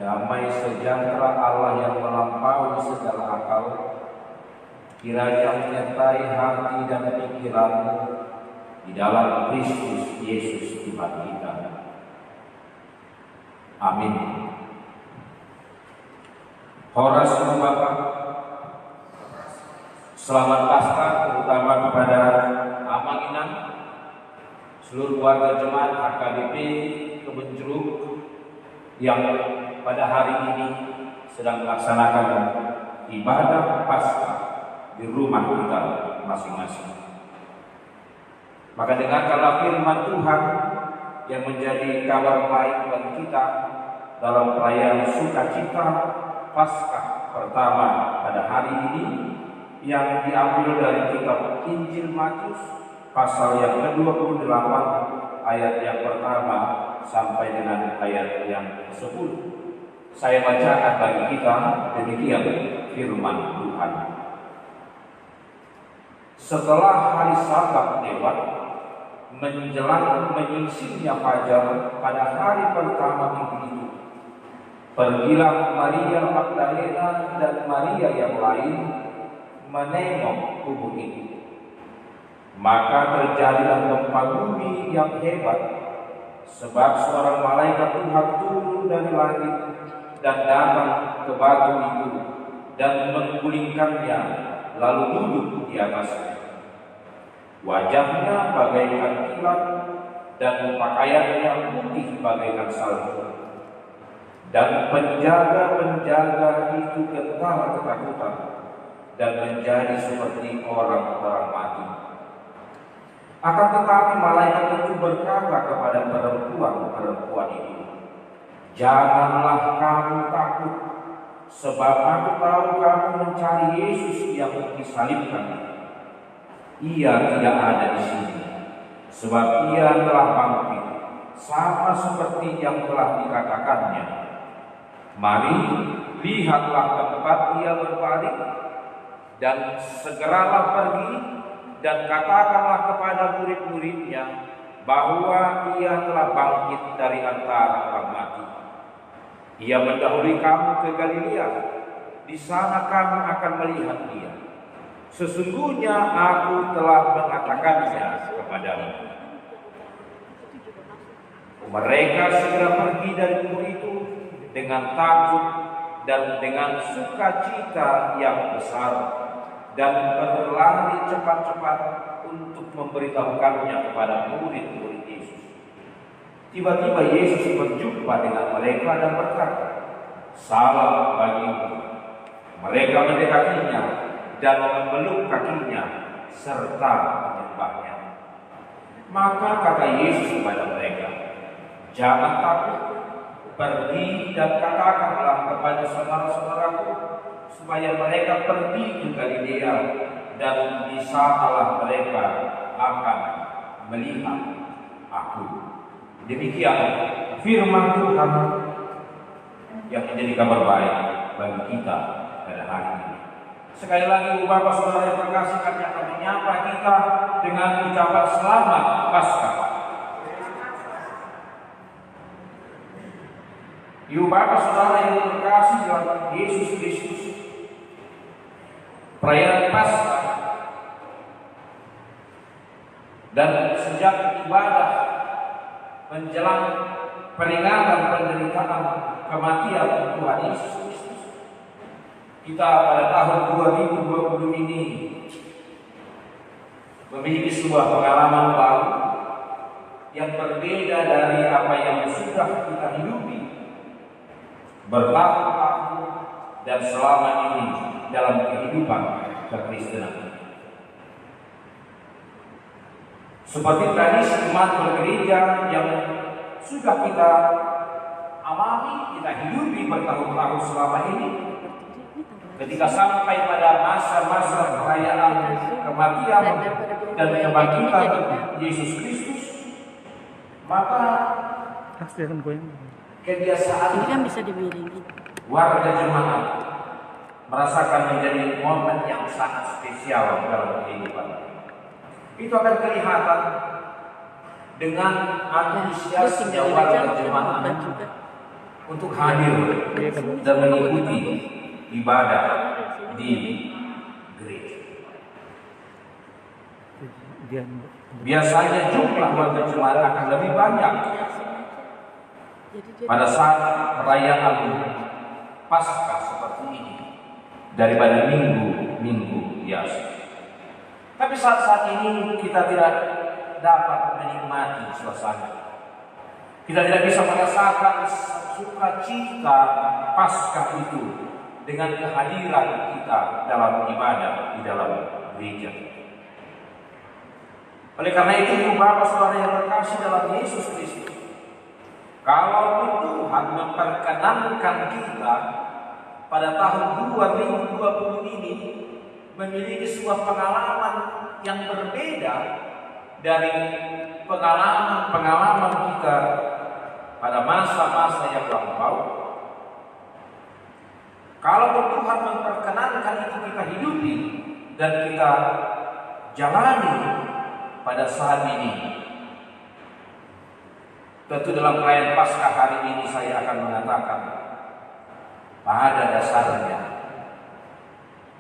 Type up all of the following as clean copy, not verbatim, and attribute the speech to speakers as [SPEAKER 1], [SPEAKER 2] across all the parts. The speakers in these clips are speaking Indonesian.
[SPEAKER 1] Damai sejahtera Allah yang melampaui segala akal, kiranya menyertai hati dan pikiranmu di dalam Kristus Yesus Tuhan kita. Amin. Horas Bapak, selamat Paskah terutama kepada Amang Inang, seluruh warga jemaat HKBP Kebun Jeruk yang pada hari ini sedang melaksanakan ibadah Paskah di rumah kita masing-masing. Maka dengarkanlah firman Tuhan yang menjadi kabar baik bagi kita dalam perayaan sukacita Paskah pertama pada hari ini, yang diambil dari kitab Injil Matius pasal yang ke-28 ayat yang pertama sampai dengan ayat yang ke-10. Saya bacakan bagi kita demikian firman Tuhan. Setelah hari Sabat lewat, menjelang menyingsingnya fajar pada hari pertama minggu itu, pergilah Maria Magdalena dan Maria yang lain menengok kubur itu. Maka terjadilah gempa bumi yang hebat, sebab seorang malaikat Tuhan turun dari langit dan datang ke batu itu dan menggulingkannya, lalu duduk di atasnya. Wajahnya bagaikan kilat dan pakaiannya putih bagaikan salju. Dan penjaga-penjaga itu gentar ketakutan dan menjadi seperti orang-orang mati. Akan tetapi malaikat itu berkata kepada perempuan-perempuan itu, "Janganlah kamu takut, sebab aku tahu kamu mencari Yesus yang disalibkan. Ia tidak ada di sini, sebab ia telah bangkit, sama seperti yang telah dikatakannya. Mari, lihatlah tempat ia berbaring, dan segeralah pergi dan katakanlah kepada murid-muridnya bahwa ia telah bangkit dari antara orang mati. Ia mendahului kamu ke Galilea, di sana kamu akan melihat dia. Sesungguhnya aku telah mengatakannya kepadamu." Mereka segera pergi dari kubur itu dengan takut dan dengan sukacita yang besar, dan berlari cepat-cepat untuk memberitahukannya kepada murid-murid Yesus. Tiba-tiba Yesus berjumpa dengan mereka dan berkata, "Salam bagimu." Mereka mendekatinya dan memeluk kakinya serta menyembahnya. Maka kata Yesus kepada mereka, "Jangan takut, pergi dan katakanlah kepada saudara-saudaraku supaya mereka pergi ke Galilea, dan di sanalah mereka akan melihat aku." Demikian firman Tuhan yang menjadi kabar baik bagi kita pada hari ini. Sekali lagi, Bapak Saudara yang terkasih, kami akan menyapa kita dengan ucapan selamat Paskah. Ibu Bapak Saudara yang terkasih dalam Yesus Kristus, perayaan Paskah dan sejak ibadah menjelang peringatan penderitaan kematian Tuhan Yesus Kristus, kita pada tahun 2020 ini memiliki sebuah pengalaman baru yang berbeda dari apa yang sudah kita hidupi bertahun-tahun dan selama ini dalam kehidupan kekristenan. Seperti tradisi umat bergereja yang sudah kita alami, kita hidupi bertahun-tahun selama ini, ketika sampai pada masa-masa perayaan kematian dan kebangkitan Yesus Kristus, maka kebiasaan
[SPEAKER 2] ini kan bisa dibiringi.
[SPEAKER 1] Warga jemaat merasakan menjadi momen yang sangat spesial dalam kehidupan. Itu akan kelihatan dengan antusiasnya warga jemaat untuk hadir dan mengikuti ibadah di gereja. Biasanya jumlah warga jemaat akan lebih banyak pada saat perayaan Paskah seperti ini daripada minggu-minggu biasa. Tapi saat-saat ini kita tidak dapat menikmati suasana. Kita tidak bisa merasakan sukacita Paskah itu dengan kehadiran kita dalam ibadah di dalam gereja. Oleh karena itu, Bapak Saudara yang terkasih dalam Yesus Kristus, kalau Tuhan memperkenankan kita pada tahun 2020 ini memiliki sebuah pengalaman yang berbeda dari pengalaman kita pada masa-masa yang lampau. Kalau Tuhan memperkenankan itu kita hidupi dan kita jalani pada saat ini, tentu dalam perayaan Paskah hari ini saya akan mengatakan pada dasarnya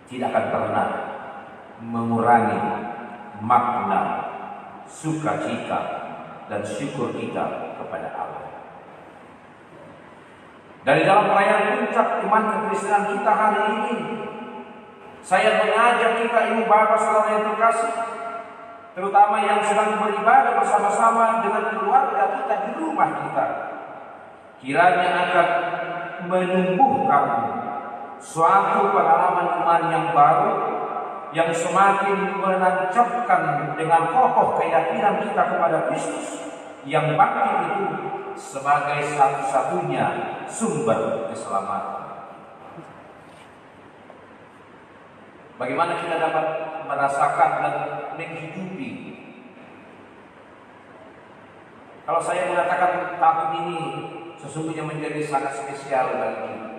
[SPEAKER 1] tidak akan pernah mengurangi makna sukacita dan syukur kita kepada Allah. Dari dalam perayaan puncak iman kekristenan kita hari ini, saya mengajak kita ibu bapak saudara yang terkasih, terutama yang sedang beribadah bersama-sama dengan keluarga kita di rumah kita, kiranya akan menumbuhkan suatu pengalaman iman yang baru, yang semakin menancapkan dengan kokoh keyakinan kita kepada Kristus yang bangkit itu sebagai satu-satunya sumber keselamatan. Bagaimana kita dapat merasakan dan menghidupi? Kalau saya mengatakan tahun ini sesungguhnya menjadi sangat spesial bagi kita.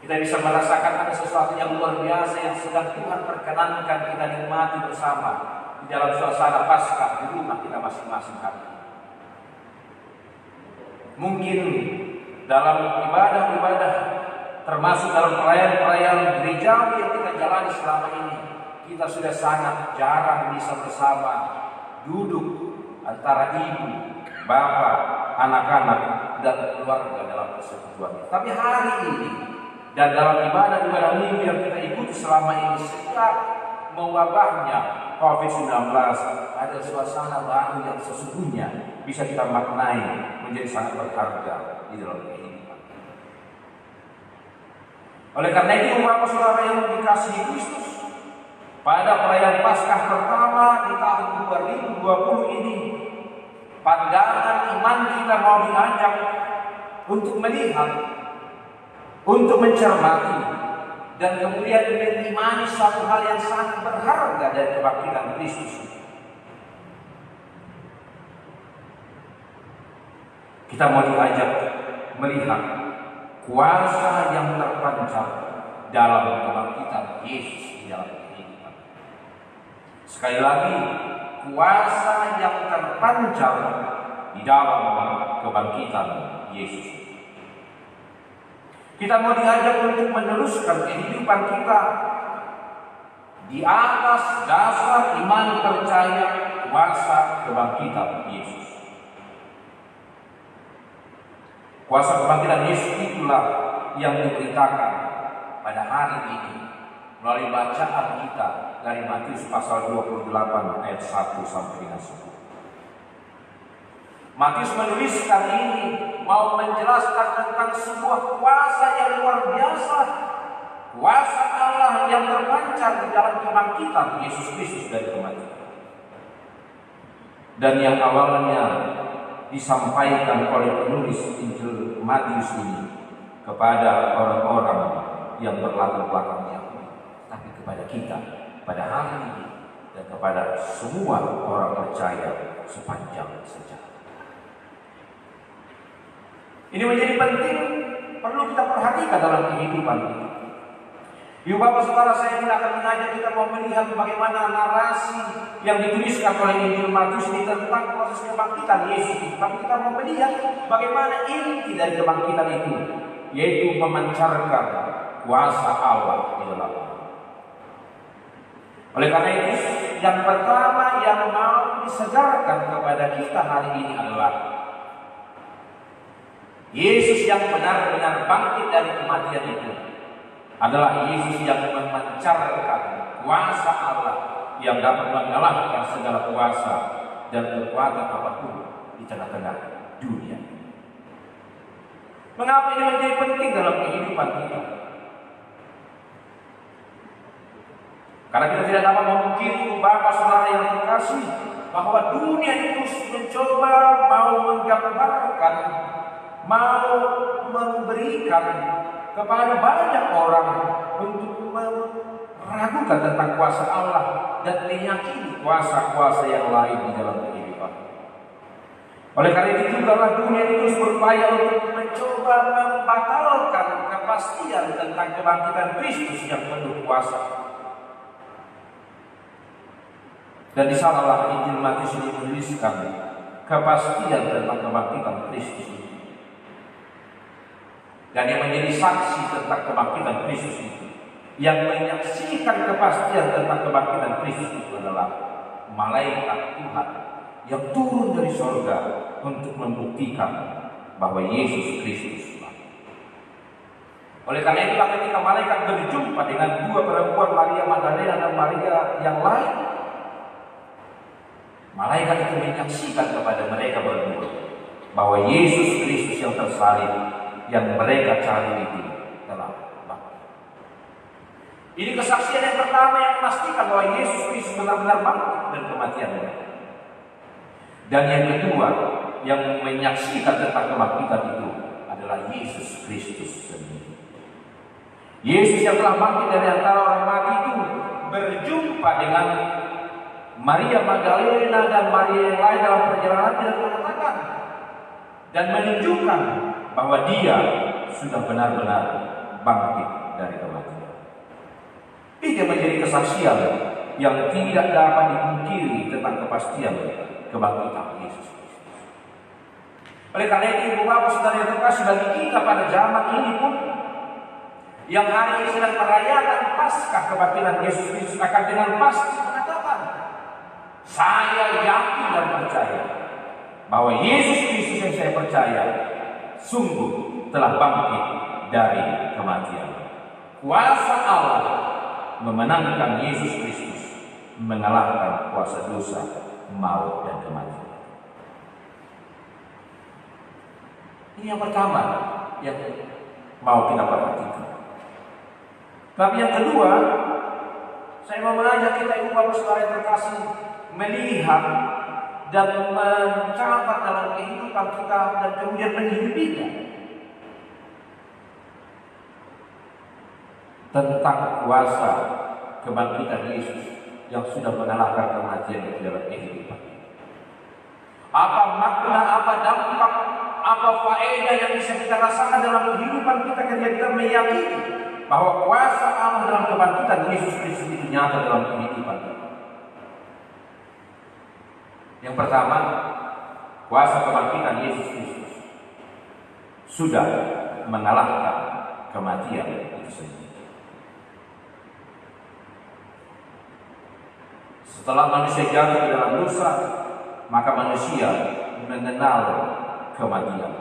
[SPEAKER 1] Kita bisa merasakan ada sesuatu yang luar biasa yang sedang Tuhan perkenankan kita nikmati bersama di dalam suasana Paskah di rumah kita masing-masing hari. Mungkin dalam ibadah-ibadah termasuk dalam perayaan-perayaan gerejawi yang kita jalani selama ini, kita sudah sangat jarang bisa bersama duduk antara ibu, bapak, anak-anak dan keluarga dalam persekutuan. Tapi hari ini dan dalam ibadah-ibadah minggu yang kita ikuti selama ini, sejak mewabahnya COVID-19, ada suasana baru yang sesungguhnya bisa kita maknai menjadi sangat berharga di dalam kehidupan. Oleh karena itu, Bapak Saudara yang dikasihi Kristus, pada perayaan Paskah pertama di tahun 2020 ini, pandangan iman kita mau diajak untuk melihat, untuk mencermati, dan kemudian mengimani suatu hal yang sangat berharga dari kebangkitan Kristus. Kita mau diajak melihat kuasa yang terpancar dalam kebangkitan Yesus di dalam kehidupan. Sekali lagi, kuasa yang terpancar di dalam kebangkitan Yesus. Kita mau diajak untuk meneruskan kehidupan kita di atas dasar iman percaya kuasa kebangkitan Yesus. Kuasa kebangkitan Yesus itulah yang diberitakan pada hari ini melalui bacaan kita dari Matius pasal 28 ayat 1 sampai dengan 10. Matius menuliskan ini mau menjelaskan tentang sebuah kuasa yang luar biasa, kuasa Allah yang terpancar di dalam kebangkitan Yesus Kristus dari kematian, dan yang awalnya disampaikan oleh penulis Injil Matius ini kepada orang-orang yang berlatar belakang Yahudi, tapi kepada kita pada hari ini dan kepada semua orang percaya sepanjang sejarah. Ini menjadi penting, perlu kita perhatikan dalam kehidupan kita. Ibu bapak saudara, saya tidak akan mengajak kita mau melihat bagaimana narasi yang dituliskan oleh Injil Matius ini tentang proses kebangkitan Yesus. Tapi kita mau melihat bagaimana inti dari kebangkitan itu, yaitu memancarkan kuasa Allah di dalam. Oleh karena itu, yang pertama yang mau disegarkan kepada kita hari ini adalah Yesus yang benar-benar bangkit dari kematian itu adalah Yesus yang memancarkan kuasa Allah yang dapat mengalahkan segala kuasa dan kekuatan apapun di tengah-tengah dunia. Mengapa ini menjadi penting dalam kehidupan kita? Karena kita tidak dapat memungkiri Bapak saudara yang terkasih bahwa dunia itu mencoba mau menggambarkan, mau memberikan kepada banyak orang untuk meragukan tentang kuasa Allah dan meyakini kuasa-kuasa yang lain di dalam kehidupan. Oleh karena itu juga dunia itu berupaya untuk mencoba membatalkan kepastian tentang kebangkitan Kristus yang penuh kuasa. Dan di sanalah Injil Matius ini menuliskan kepastian tentang kebangkitan Kristus ini. Dan yang menjadi saksi tentang kebangkitan Kristus itu, yang menyaksikan kepastian tentang kebangkitan Kristus itu adalah malaikat Tuhan yang turun dari surga untuk membuktikan bahwa Yesus Kristus bangkit. Oleh karena itulah ketika malaikat berjumpa dengan dua perempuan, Maria Magdalena dan Maria yang lain, malaikat itu menyaksikan kepada mereka berdua bahwa Yesus Kristus yang tersalib yang mereka cari itu telah bangkit. Ini kesaksian yang pertama yang memastikan bahwa Yesus Kristus benar-benar bangkit dari kematiannya. Dan yang kedua yang menyaksikan tentang kebangkitan itu adalah Yesus Kristus sendiri. Yesus yang telah bangkit dari antara orang mati itu berjumpa dengan Maria Magdalena dan Maria yang lain dalam perjalanan dan mengatakan dan menunjukkan bahwa dia sudah benar-benar bangkit dari kematian. Ini menjadi kesaksian yang tidak dapat dipungkiri tentang kepastian kebangkitan Yesus Kristus. Oleh karena itu, ibu bapak saudara yang terkasih, bagi kita pada zaman ini pun yang hari ini sedang merayakan Paskah kebangkitan Yesus Kristus akan dengan pasti mengatakan, saya yakin dan percaya bahwa Yesus Kristus yang saya percaya sungguh telah bangkit dari kematian. Kuasa Allah memenangkan Yesus Kristus, mengalahkan kuasa dosa, maut dan kematian. Ini yang pertama yang mau kita perhatikan. Tapi yang kedua, saya mau mengajak kita ibu bapak saudara yang terkasih melihat dan mencatat dalam kehidupan kita dan kemudian menghidupinya tentang kuasa kebangkitan Yesus yang sudah mengalahkan kematian di dalam kehidupan. Apa makna, apa dampak, apa faedah yang bisa kita rasakan dalam kehidupan kita ketika kita meyakini bahwa kuasa Allah dalam kebangkitan Yesus Kristus itu nyata dalam kehidupan kita. Yang pertama, kuasa kebangkitan Yesus Kristus sudah mengalahkan kematian itu sendiri. Setelah manusia jatuh di dalam dosa, maka manusia mengenal kematian.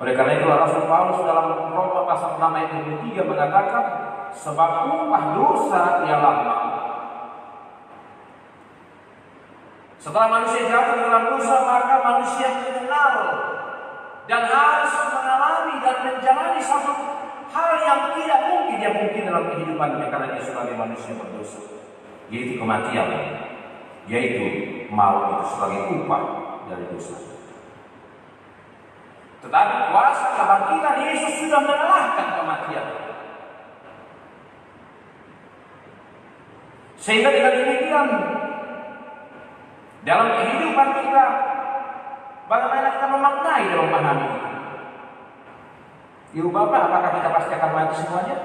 [SPEAKER 1] Oleh karena itu Rasul Paulus dalam Roma pasal 6 ayat 3 mengatakan, sebab upah dosa ialah maut. Setelah manusia jatuh di dalam dosa, maka manusia mengenal dan harus mengalami dan menjalani satu hal yang tidak mungkin dia mungkin dalam kehidupannya karena dia sebagai manusia berdosa, yaitu kematian, yaitu maut itu sebagai upah dari dosa. Tetapi kuasa kebangkitan Yesus sudah mengalahkan kematian. Sehingga dengan demikian dalam kehidupan kita, bagaimana kita memaknai dan memahami itu? Ibu bapak, apakah kita pasti akan mati semuanya?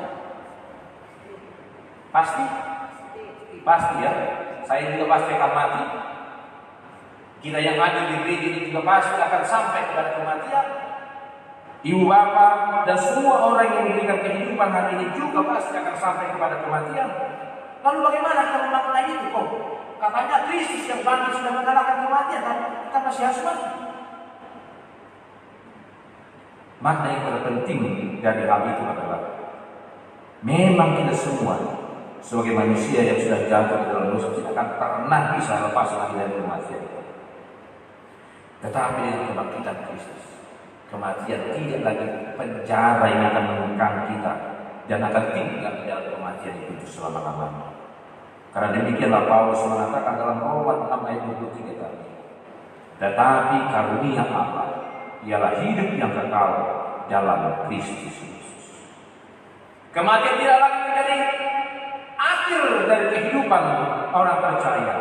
[SPEAKER 1] Pasti? Pasti ya. Saya juga pasti akan mati. Kita yang hadir di gereja ini juga pasti akan sampai kepada kematian. Ibu bapak dan semua orang yang memberikan kehidupan hari ini juga pasti akan sampai kepada kematian. Lalu bagaimana kita menangani itu kok? Katanya Kristus yang bangkit sudah mengalahkan kematian, tapi kita masih harus mati. Makna yang terpenting dari hal itu adalah memang kita semua sebagai manusia yang sudah jatuh ke dalam dosa tidak akan pernah bisa lepas lagi dari kematian. Tetapi dengan kebangkitan Kristus, kematian tidak lagi penjara yang akan mengekang kita dan akan tinggal di dalam kematian itu selama-lamanya. Karena demikianlah Paulus mengatakan dalam Roma 6 ayat 23 tadi. Tetapi karunia Allah ialah hidup yang kekal dalam Kristus Yesus. Kematian tidak lagi menjadi akhir dari kehidupan orang percaya.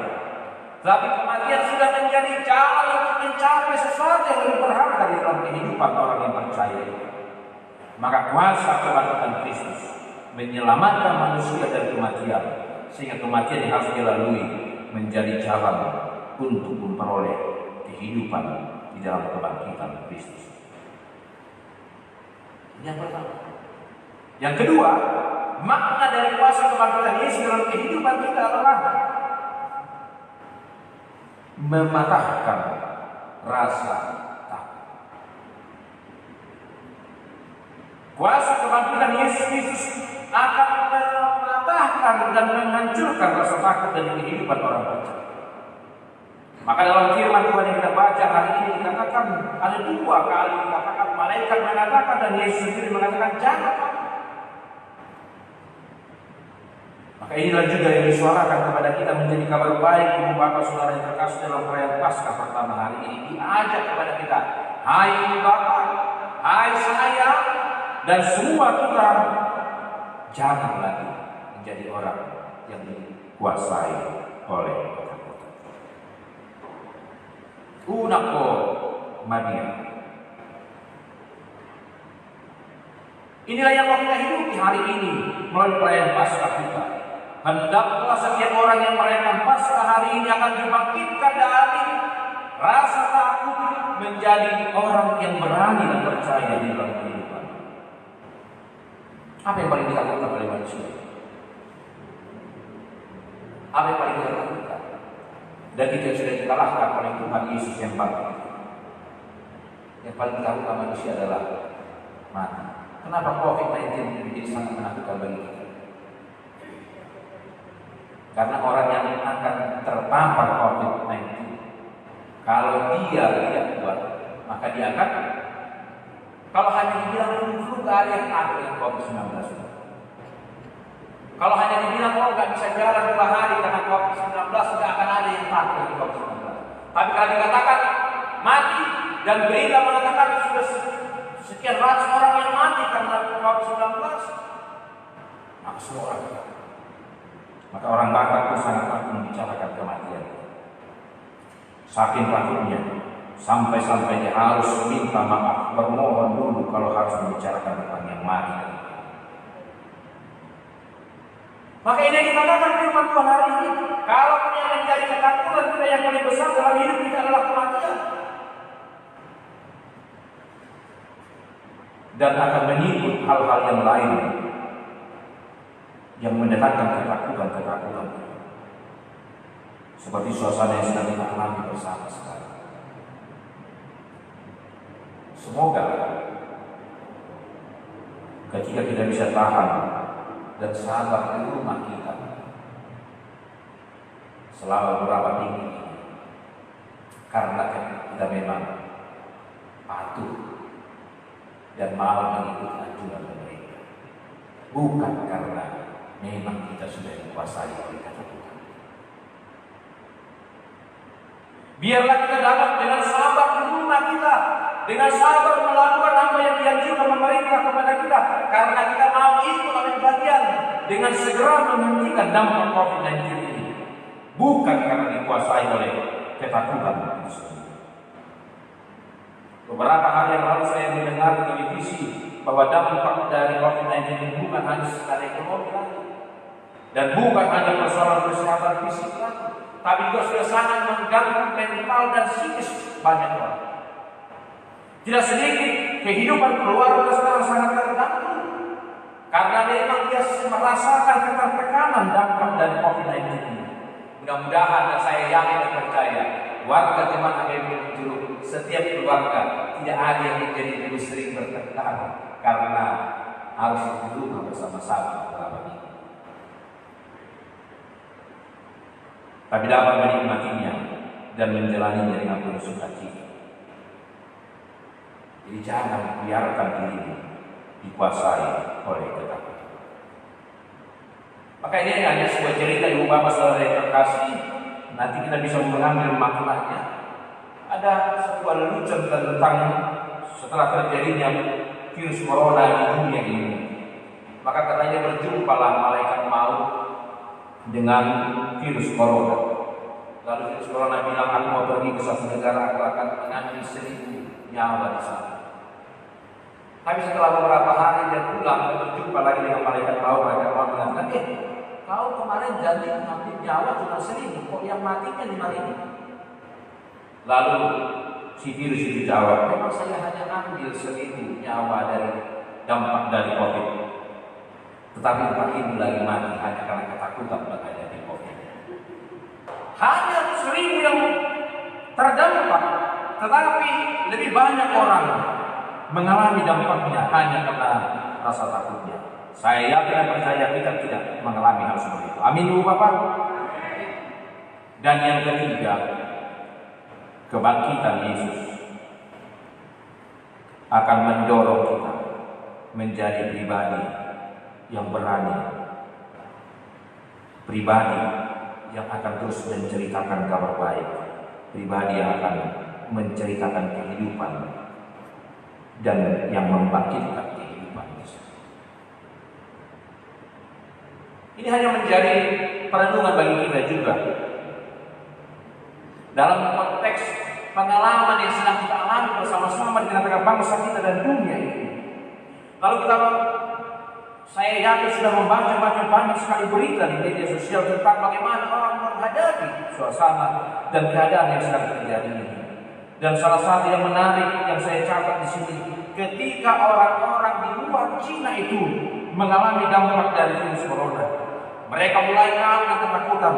[SPEAKER 1] Tapi kematian sudah menjadi jalan untuk mencapai sesuatu yang lebih berharga di dalam kehidupan orang yang percaya. Maka kuasa kebangkitan Kristus menyelamatkan manusia dari kematian, sehingga kematian yang harus dilalui menjadi jalan untuk memperoleh kehidupan di dalam kebangkitan Kristus. Ini yang pertama. Yang kedua, makna dari kuasa kebangkitan Yesus dalam kehidupan kita adalah mematahkan rasa takut. Kuasa kebangkitan Yesus Kristus akan mematahkan dan menghancurkan rasa takut dari kehidupan orang percaya. Maka dalam firman Tuhan yang kita baca hari ini dikatakan, ada 2 kali dikatakan, malaikat mengatakan dan Yesus sendiri mengatakan jangan takut. Maka inilah juga yang disuarakan kepada kita menjadi kabar baik ibu bapak saudara yang terkasih dalam perayaan Paskah pertama hari ini. Diajak kepada kita, hai ibu bapak, hai saya dan semua kita, jangan lagi menjadi orang yang dikuasai oleh ketakutan. Unako mania. Inilah yang mau kita hidupi hari ini melalui perayaan Paskah kita. Hendaklah setiap orang yang merayakan Paskah hari ini akan dibangkitkan dari rasa takut menjadi orang yang berani dan percaya di dalam kehidupan. Apa yang paling ditakutkan oleh manusia? Apa yang paling ditakutkan? Dan itu yang sudah dikalahkan oleh Tuhan Yesus yang bangkit. Yang paling ditakutkan manusia adalah mati. Kenapa COVID-19 menjadi sangat menakutkan bagi kita? Karena orang yang akan terpapar COVID-19, kalau dia tidak kuat, maka dia akan, kalau hanya dibilang flu, gak ada yang takut dengan COVID-19. Kalau hanya dibilang gak bisa jalan 2 hari karena COVID-19, gak akan ada yang takut dengan COVID-19. Tapi kalau dikatakan mati dan berita mengatakan sudah sekian ratus orang yang mati karena COVID-19, maka semua orang takut. Maka orang Batak itu sangat takut membicarakan kematian. Saking takutnya, sampai-sampai dia harus minta maaf, bermohon dulu kalau harus membicarakan tentang yang mati. Maka ini dikatakan firman Tuhan hari ini, kalau yang menjadi ketakutan kita yang paling besar dalam hidup kita adalah kematian, dan akan mengikut hal-hal yang lain yang mendatangkan ketakutan seperti suasana yang sedang kita alami bersama sekarang. Semoga ketika kita bisa tahan dan sabar di rumah kita selama beberapa minggu ini, karena kita memang patuh dan mau mengikuti anjuran pemerintah, bukan karena memang kita sudah dikuasai oleh ketakutan. Biarlah kita dapat dengan sabar di rumah kita, dengan sabar melakukan apa yang dianjurkan pemerintah kepada kita, karena kita mau ikut ambil bagian dengan segera menghentikan dampak COVID-19 ini, bukan karena dikuasai oleh ketakutan itu sendiri. Beberapa hari yang lalu saya mendengar di televisi bahwa dampak dari COVID-19 ini bukan hanya secara ekonomi lagi, Dan bukan hanya persoalan kesehatan fisik lagi, tapi juga sudah sangat mengganggu mental dan psikis banyak orang. Tidak sedikit kehidupan keluarga sekarang sangat terganggu karena memang dia merasakan ketertekanan dampak dari COVID-19 ini. Mudah-mudahan dan saya yakin dan percaya warga jemaat HKBP Jeruk, setiap keluarga tidak ada yang menjadi lebih sering bertengkar karena harus berdoa bersama-sama beberapa minggu. Tapi dapat menikmatinya dan menjalaninya dengan penuh sukacita. Jadi jangan biarkan diri dikuasai oleh ketakutan. Maka ini hanya sebuah cerita ibu bapak saudara yang terkasih. Nanti kita bisa mengambil maknanya. Ada sebuah lelucon tentang setelah terjadinya virus corona di dunia ini. Maka katanya berjumpalah malaikat maut dengan virus corona. Lalu virus corona bilang, aku mau pergi ke suatu negara, aku akan mengambil 1000 nyawa di sana. Tapi setelah beberapa hari dia pulang, berjumpa lagi dengan malaikat maut. Malaikat maut mengatakan, kau kemarin janji mengambil nyawa cuma 1000, kok yang matinya 5000? Lalu si virus itu jawab, memang saya hanya ambil 1000 nyawa dari dampak dari COVID. Tetapi 4000 lagi mati hanya karena ketakutan menghadapi COVID. Hanya 1000 yang terdampak, tetapi lebih banyak orang mengalami dampaknya hanya karena rasa takutnya. Saya yakin dan percaya kita tidak mengalami hal seperti itu. Amin dulu Bapak. Dan yang ketiga, kebangkitan Yesus akan mendorong kita menjadi pribadi yang berani, pribadi yang akan terus menceritakan kabar baik, pribadi yang akan menceritakan kehidupan dan yang membangkitkan kehidupan Yesus. Ini hanya menjadi perenungan bagi kita juga dalam konteks pengalaman yang sedang kita alami bersama-sama di tengah-tengah bangsa kita dan dunia ini. Kalau kita, saya yakin sudah membaca banyak sekali berita di media sosial tentang bagaimana orang menghadapi suasana dan keadaan yang sedang terjadi ini. Dan salah satu yang menarik yang saya catat di sini, ketika orang-orang di luar Cina itu mengalami dampak dari virus corona, mereka mulai mengalami ketakutan.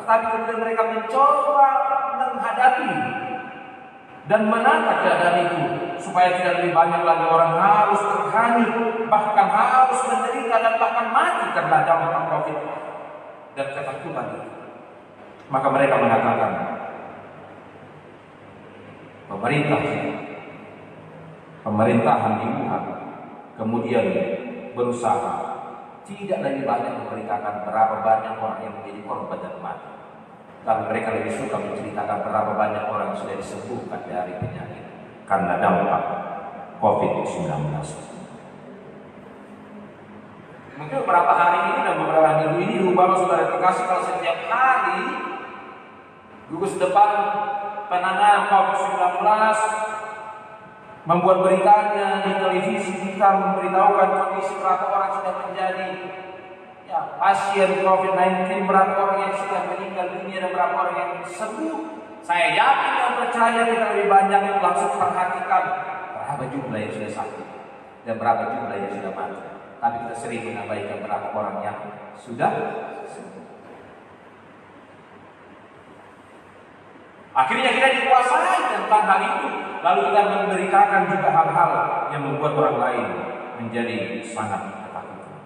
[SPEAKER 1] Tetapi kemudian mereka mencoba menghadapi dan menata keadaan itu supaya tidak lebih banyak lagi orang harus terhanyut, bahkan harus menderita dan bahkan mati karena dampak COVID dan ketakutan itu. Maka mereka mengatakan, pemerintahan di Wuhan kemudian berusaha tidak lebih banyak memberitakan berapa banyak orang yang menjadi korban dan mati, tapi mereka lebih suka menceritakan berapa banyak orang yang sudah disembuhkan dari penyakit karena dampak COVID-19. Mungkin beberapa hari ini dan beberapa minggu ini Bapak saudara terkasih, kalau setiap hari gugus depan penanganan COVID-19 membuat beritanya di televisi kita, memberitahukan kondisi berapa orang sudah menjadi pasien COVID-19, berapa orang yang sudah meninggal dunia dan berapa orang yang sembuh. Saya yakin dan percaya kita lebih banyak langsung perhatikan berapa jumlah yang sudah sakit dan berapa jumlah yang sudah mati. Tapi kita sering mengabaikan berapa orang yang sudah sembuh. Akhirnya kita dikuasai tentang hal itu. Lalu kita memberitakan juga hal-hal yang membuat orang lain menjadi sangat ketakutan.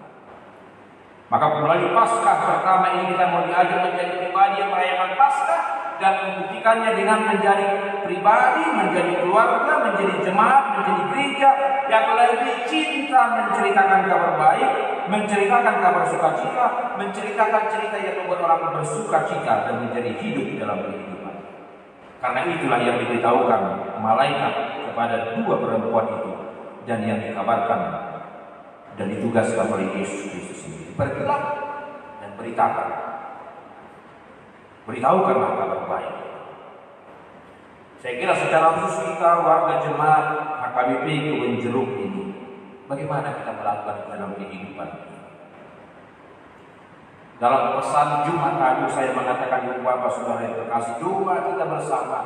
[SPEAKER 1] Maka melalui Paskah pertama ini kita mau diajak menjadi pribadi yang merayakan Paskah dan membuktikannya dengan menjadi pribadi, menjadi keluarga, menjadi jemaat, menjadi gereja yang lebih cinta menceritakan kabar baik, menceritakan kabar sukacita, menceritakan cerita yang membuat orang bersukacita dan menjadi hidup dalam kehidupan. Karena itulah yang diberitahukan malaikat kepada 2 perempuan itu dan yang dikabarkan dan ditugaskan oleh Yesus Kristus sendiri. Pergilah dan beritahukanlah kabar baik. Saya kira secara khusus kita warga jemaat HKBP Kebun Jeruk ini, bagaimana kita melakukan dalam kehidupan? Dalam pesan Jumat Agung saya mengatakan, Ibu Bapak Saudara yang terkasih, doa kita bersama.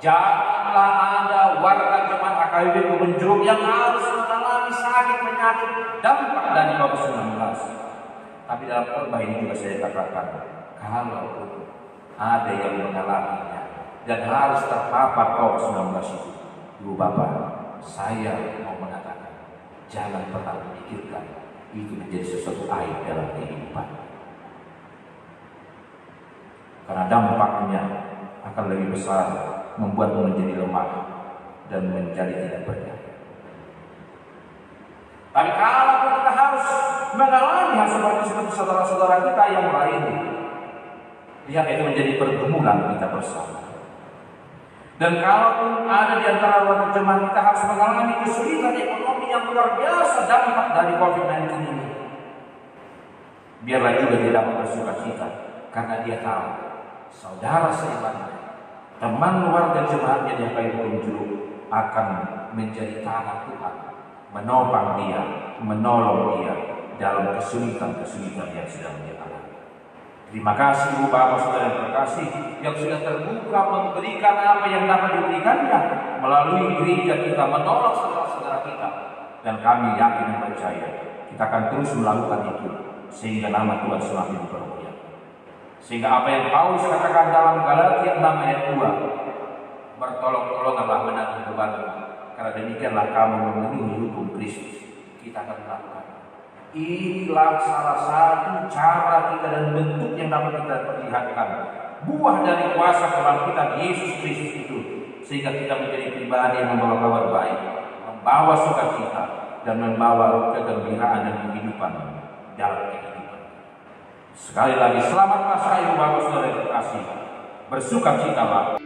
[SPEAKER 1] Janganlah ada warga jemaat HKBP Kebun Jeruk yang harus mengalami sakit penyakit dampak dari COVID-19. Tapi dalam khotbah ini juga saya katakan, kalau ada yang mengalaminya dan harus terpapar COVID-19 itu, Ibu Bapak, saya mau mengatakan, jangan pernah memikirkan itu menjadi sesuatu aib dalam kehidupan. Karena dampaknya akan lebih besar, membuatmu menjadi lemah dan menjadi tidak berdaya. Tapi kalau kita harus mengalami hal seperti saudara-saudara kita yang lain, lihat itu menjadi pergumulan kita bersama. Dan kalau ada di antara warga jemaat kita harus mengalami kesulitan ekonomi yang luar biasa dampak dari COVID-19 ini, biarlah juga dia dapat bersuka-cita, karena dia tahu saudara seimannya, teman warga jemaatnya yang HKBP Kebun Jeruk akan menjadi tangan Tuhan, menopang dia, menolong dia dalam kesulitan-kesulitan yang sedang dia alami. Terima kasih Ibu Bapak Saudara yang terkasih, yang sudah terbuka memberikan apa yang dapat diberikannya melalui gereja kita, menolong saudara-saudara kita. Dan kami yakin dan percaya kita akan terus melakukan itu sehingga nama Tuhan semakin dipermuliakan. Sehingga apa yang Paulus katakan dalam Galatia 6 ayat 2, bertolong-tolonganlah menanggung bebanmu, karena demikianlah kamu memenuhi hukum Kristus. Kita akan melakukan. Inilah salah satu cara kita dan bentuk yang dapat kita perlihatkan buah dari kuasa kebangkitan Yesus Kristus itu, sehingga kita menjadi pribadi yang membawa kabar baik, membawa sukacita, dan membawa kegembiraan dan kehidupan dalam kehidupan. Sekali lagi selamat Paskah Ibu Bapak Saudara yang terkasih. Bersukacitalah.